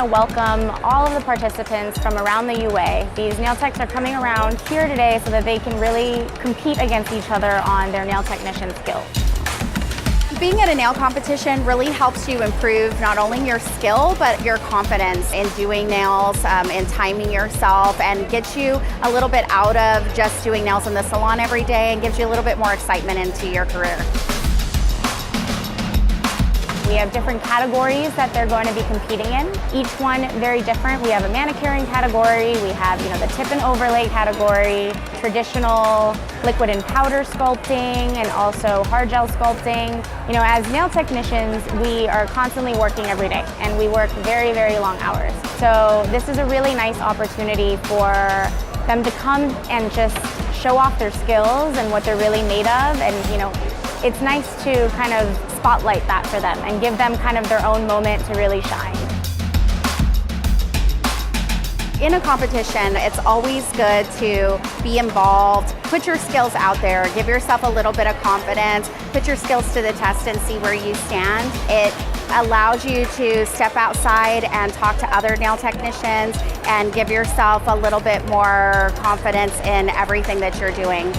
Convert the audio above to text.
to welcome all of the participants from around the UA. These nail techs are coming around here today so that they can really compete against each other on their nail technician skills. Being at a nail competition really helps you improve not only your skill, but your confidence in doing nails, and timing yourself, and gets you a little bit out of just doing nails in the salon every day and gives you a little bit more excitement into your career. We have different categories that they're going to be competing in. Each one very different. We have a manicuring category, we have the tip and overlay category, traditional liquid and powder sculpting, and also hard gel sculpting. As nail technicians, we are constantly working every day, and we work very, very long hours. So this is a really nice opportunity for them to come and just show off their skills and what they're really made of, and it's nice to kind of spotlight that for them and give them kind of their own moment to really shine. In a competition, it's always good to be involved, put your skills out there, give yourself a little bit of confidence, put your skills to the test and see where you stand. It allows you to step outside and talk to other nail technicians and give yourself a little bit more confidence in everything that you're doing.